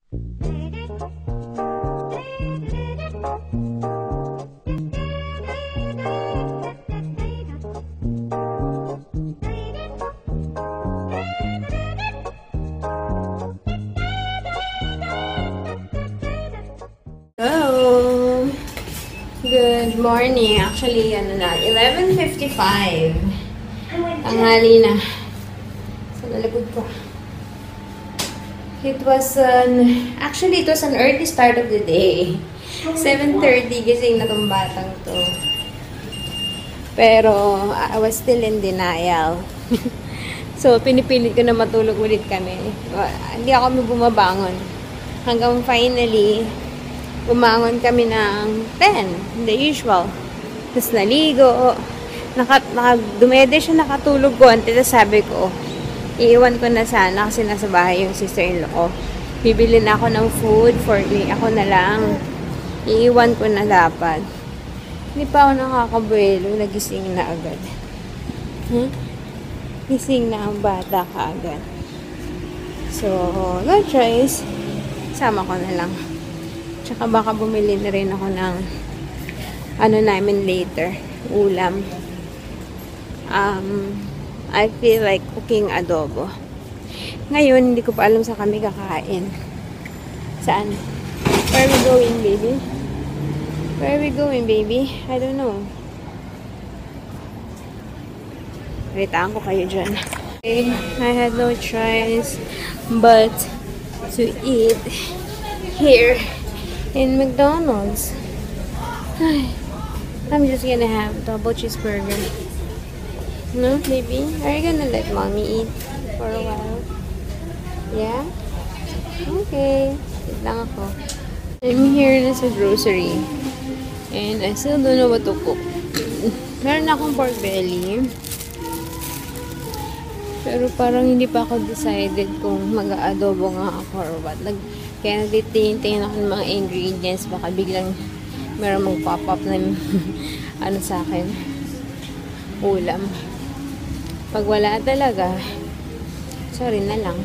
Hello! Good morning. Actually, 11:55. Tanghali na. So, nalagod ko. It was actually, it was an early start of the day. 7:30 gising na tong batang to. Pero, I was still in denial. So, pinipilit ko na matulog ulit kami. Hindi ako bumabangon. Hanggang finally, bumangon kami ng 10, the usual. Tapos naligo. Dumede siya nakatulog ko. Tapos sabi ko, iiwan ko na sana kasi nasa bahay yung sister-in-law ko. Bibili na ako ng food for me. Ako na lang. Iiwan ko na dapat. Hindi pa ako nakakabuelo. Nagising na agad. Gising na ang bata kaagad. So, no choice. Sama ko na lang. Tsaka baka bumili na rin ako ng namin later. Ulam. I feel like cooking adobo. Ngayon, hindi ko pa alam sa kami kakain. Saan? Where are we going, baby? Where are we going, baby? I don't know. Ritaan ko kayo dyan. Okay, I had no choice but to eat here in McDonald's. I'm just gonna have double cheeseburger. No, baby? Are you gonna let mommy eat for a while? Yeah? Okay. Wait lang ako. I'm here na sa grocery. And I still don't know what to cook. Meron akong pork belly. Pero parang hindi pa ako decided kung mag-adobo nga ako or what. Kaya nagtitingin ako ng mga ingredients. Baka biglang meron mag-pop up na sa akin. Ulam. Pag wala talaga, sorry na lang.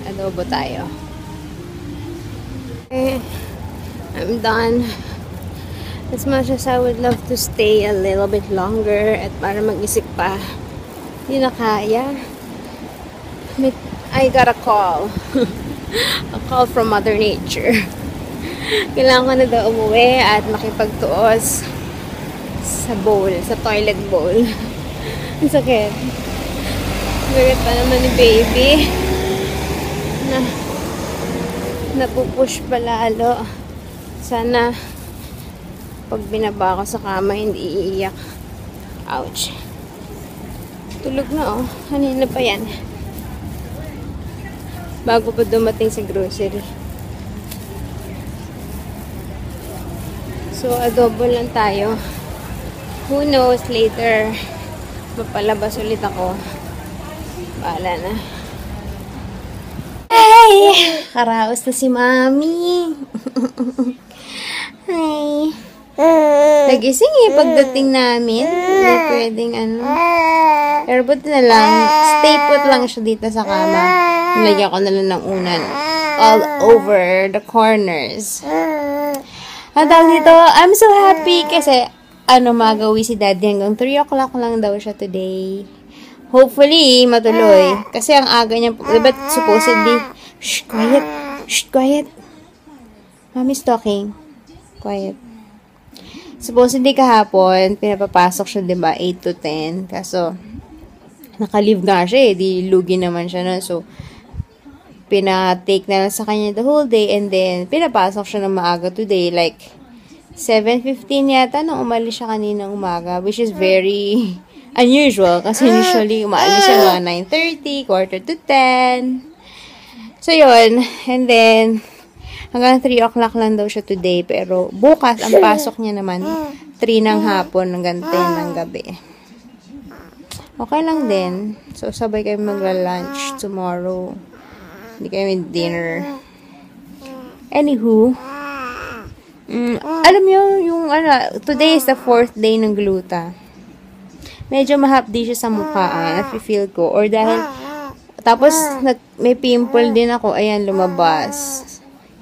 Adobo tayo. Okay. I'm done. As much as I would love to stay a little bit longer at para mag-isip pa, hindi na kaya. I got a call. A call from Mother Nature. Kailangan ko na daw umuwi at makipagtuos sa bowl, sa toilet bowl. Ang sakit. Sakit pa naman ni baby. Napupush pa lalo. Sana pag binaba ko sa kama, hindi iiyak. Ouch. Tulog na oh. Kanina pa yan. Bago pa dumating sa grocery. So, adobo lang tayo. Who knows, later, mapalabas ulit ako. Bahala na. Hey! Karaos na si Mami. Hi. Nagising pagdating namin. Hindi pwedeng Pero buti na lang, stay put lang siya dito sa kama. Nilagyan ko na lang ng unan. All over the corners. Ang tawag dito, I'm so happy kasi magawi si Daddy hanggang 3 o'clock lang daw siya today. Hopefully, matuloy. Kasi ang aga niya, diba supposedly, shh, quiet. Shh, quiet. Mommy's talking. Quiet. Supposedly kahapon, pinapapasok siya, diba, 8 to 10. Kaso, naka-leave nga siya di lugi naman siya nun. So, pina-take na lang sa kanya the whole day and then, pinapasok siya ng maaga today, like, 7:15 yata nung umalis siya kaninang umaga, which is very unusual kasi usually umaalis siya mga 9:30, quarter to 10. So, yun. And then, hanggang 3 o'clock lang daw siya today. Pero bukas, ang pasok niya naman, 3 ng hapon hanggang 10 ng gabi. Okay lang din. So, sabay kami magla-lunch tomorrow. Hindi kami dinner. Anywho, alam niyo, today is the 4th day ng gluta. Medyo mahapdi siya sa mukha, nafe-feel ko. Or dahil, tapos, may pimple din ako, ayan, lumabas.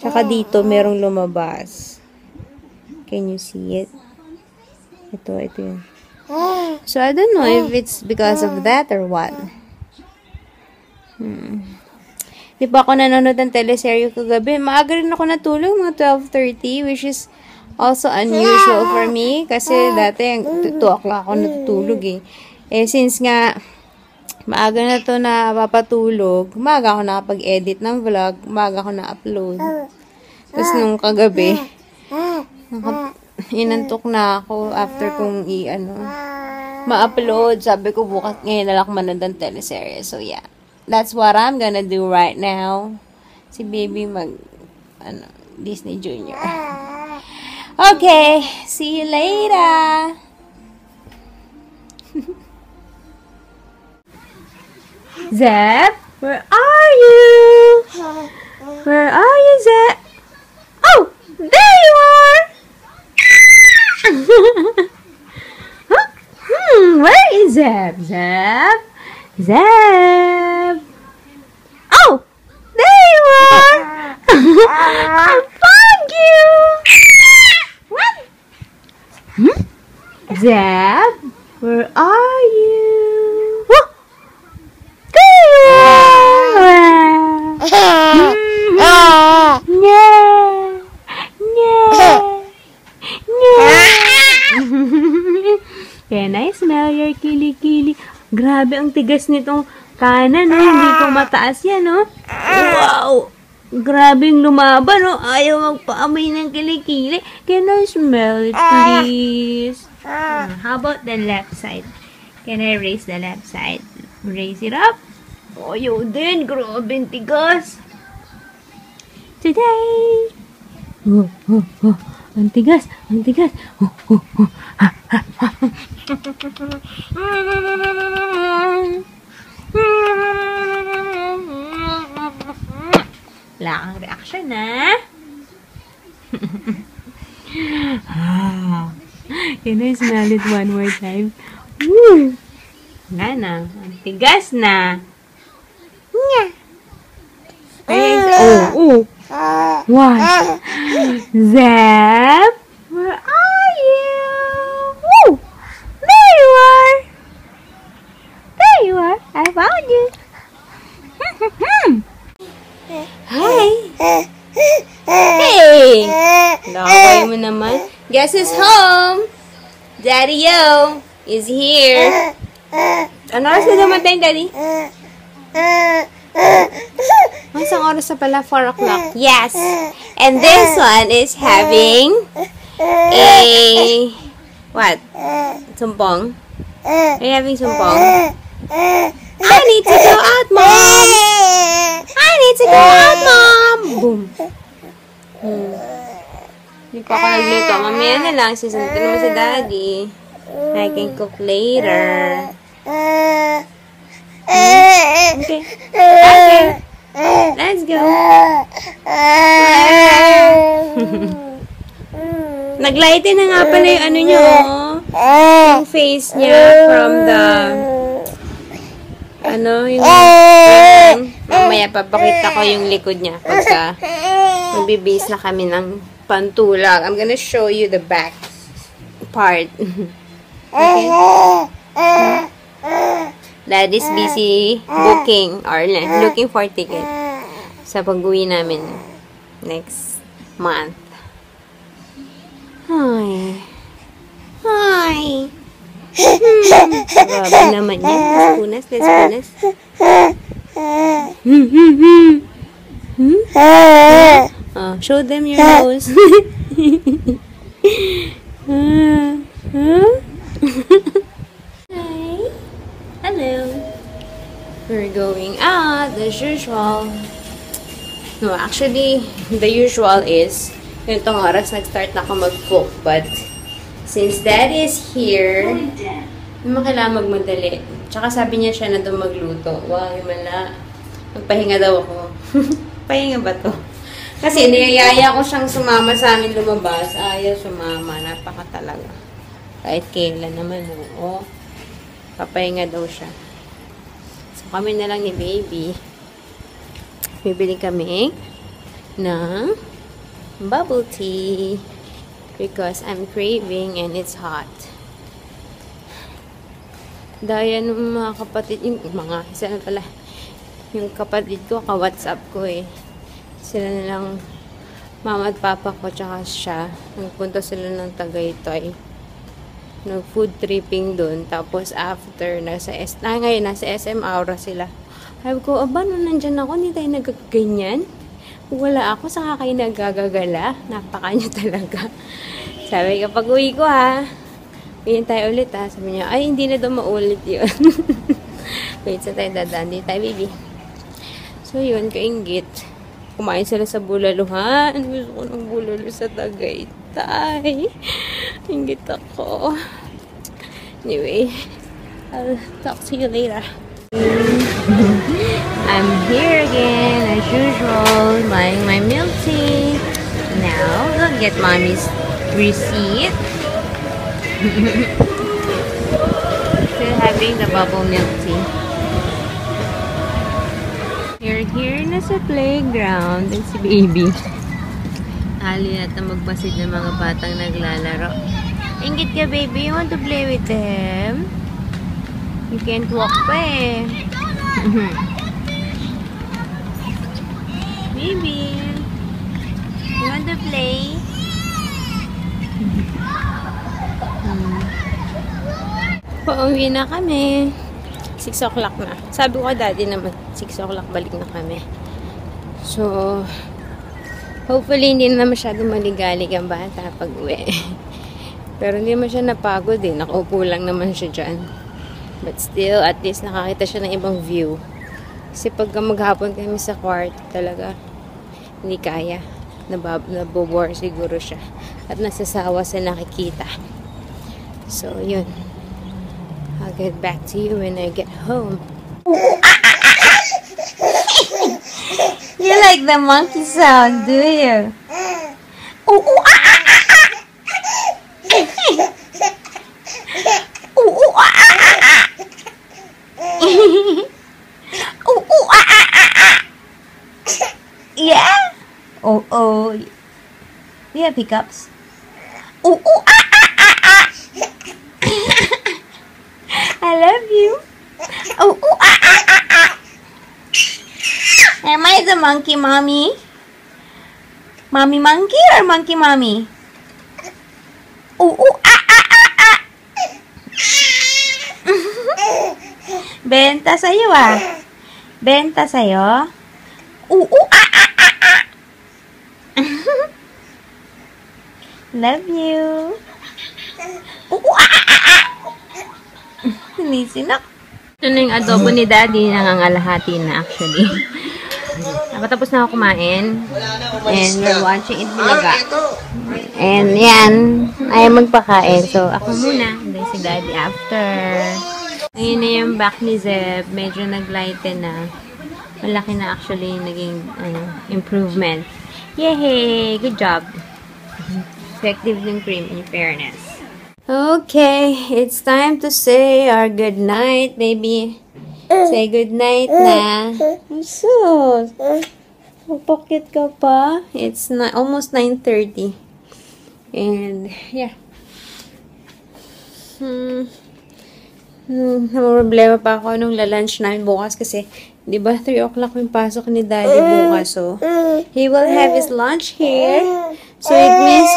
Tsaka dito, merong lumabas. Can you see it? Ito yun. So, I don't know if it's because of that or what. Di pa ako nanonood ng teleserye kagabi. Maaga rin ako natulog, mga 12:30, which is also unusual for me. Kasi dati, 2 o'clock ako natutulog eh. Since nga, maaga na to na papatulog, maaga ako nakapag-edit ng vlog, maaga ako na-upload. Tapos nung kagabi, inantok na ako after kong ma-upload. Sabi ko bukas ngayon na lang ako manood ng teleserye. So yeah, that's what I'm gonna do right now. Si baby Disney Junior. Okay, see you later. Zep, where are you? Where are you, Zep? Oh, there you are! Where is Zep? Zep? Zep? Oh, there you are! I found you! What? Zep, where are you? Can I smell your kilikili? Grabe, ang tigas nitong kanan, no? Hindi ko mataas yan, no? Wow! Grabe yung lumaban, no? Ayaw magpaamoy ng kilikili. Can I smell it, please? How about the left side? Can I raise the left side? Raise it up. Ayaw din. Grabe yung tigas. Today! Ang tigas, ang tigas. Wala kang reaction, ha? Can I smell it one more time? Woo! Wala na. Ang tigas na. Oh. What? Zep? Where are you? Woo! There you are! There you are! I found you! Hi! Hey! Lakay mo naman. Guess who's home? Daddy Yo is here. Ano oras na dumating, Daddy? Masang oras na pala? 4 o'clock. Yes. And this one is having a... What? Sumpong? Are you having sumpong? I need to go out, Mom! I need to go out, Mom! Boom. Hindi pa ako nagluto. Mamaya na lang. Sisunod naman sa Daddy. I can cook later. Okay. Let's go. Naglighten na nga pala yung ano nyo, yung face niya from the mamaya papakita ko yung likod niya pagka magbibase na kami ng pantulak. I'm gonna show you the back part. Okay. Daddy's busy booking or looking for ticket sa pag-uwi namin next month. Hi. Hi. Grabe naman yan. Let's punas. Show them your nose. Hello. We're going out as usual. No, actually, the usual is ganitong oras nag-start na ako mag-cook. But since Dad is here, naman kailangan magmadali. Tsaka sabi niya siya na doon magluto. Wow, himala. Magpahinga daw ako. Pahinga ba to? Kasi niyayaya ko siyang sumama sa amin lumabas. Ayaw sumama. Napaka talaga. Kahit kailan naman. Oo. Papahinga daw siya. So, kami na lang ni Baby. Bibili kami ng bubble tea because I'm craving and it's hot. Dahil ng mga kapatid, yung kapatid ko, ka-WhatsApp ko eh. Sila nilang mama at papa ko tsaka siya. Nagpunta sila ng Tagaytay. Nag-food tripping dun. Tapos after, nasa SM Aura sila. Sabi ko, aba, nung nandyan ako, hindi tayo nagkaganyan. Wala ako, saka kayo nagagagala. Napaka nyo talaga. Sabi, kapag uwi ko ha, uwiin tayo ulit ha. Sabi niya, ay, hindi na daw maulit yun. Wait, saan tayo dadaan? Hindi tayo, baby. So, yun, kainggit. Kumain sila sa bulaluhan. Gusto ko ng bulalo sa Tagaytay. Inggit ako. Anyway, I'll talk to you later. I'm here again, as usual, buying my milk tea. Now, we'll get mommy's receipt. Still having the bubble milk tea. We're here na sa playground. And si baby. Ali nata magpasid ng mga batang naglalaro. Ingit ka, baby. You want to play with them? You can't walk pa eh. Baby. You want to play? Pauwi na kami. 6 o'clock na. Sabi ko daddy naman, 6 o'clock balik na kami. So, hopefully hindi na masyado maligalig ang bata pag uwi. Pero hindi naman siya napagod eh. Nakaupo lang naman siya dyan. But still, at least nakakita siya ng ibang view. Kasi pag maghapon kami sa kwarto talaga, hindi kaya. Nabobore siguro siya. At nasasawa sa nakikita. So, yun. I'll get back to you when I get home. You like the monkey sound, do you? Yeah? Oh. You have hiccups? I love you. Am I the monkey mommy? Mommy monkey or monkey mommy? Benta sa'yo ah. Benta sa'yo. Love you. Sinisinak. Ito na yung adobo ni daddy. Nangangalahati na actually. Nakatapos na ako kumain. And we're watching it Bulaga. And yan. Ayaw magpakain. So ako muna. And then si daddy after. Ayun na yung back ni Zeb. Medyo naglighten na. Malaki na actually naging improvement. Yay! Good job. Effective yung cream in fairness. Okay, it's time to say our good night, baby. Say good night na. So, pocket ka pa. It's almost 9:30. And, yeah. Problema pa ako nung la-lunch namin bukas kasi, di ba, 3 o'clock yung pasok ni daddy bukas. So, he will have his lunch here. So, it means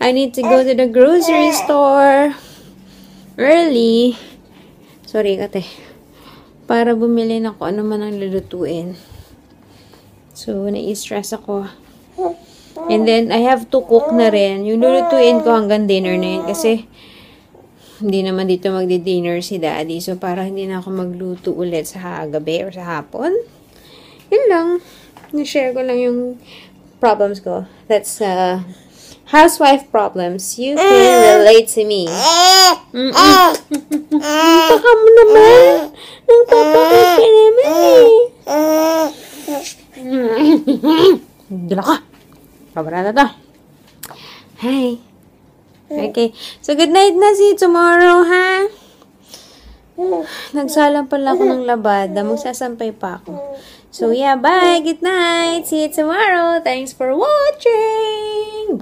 I need to go to the grocery store early. Sorry, kate. Para bumili na ko ano man ang lulutuin. So, nai-stress ako. And then, I have to cook na rin. Yung lulutuin ko hanggang dinner na yun. Kasi, hindi naman dito magdi-dinner si daddy. So, para hindi na ako magluto ulit sa gabi or sa hapon. Yun lang. I-share ko lang yung problems ko. That's, housewife problems. You can relate to me. Baka mo naman. Nagpapakit ka naman Dila ka. Pabara na to. Hi. Okay. So, good night na. See you tomorrow, ha? Nagsalang pala ako ng labada. Magsasampay pa ako. So, yeah, bye. Good night. See you tomorrow. Thanks for watching.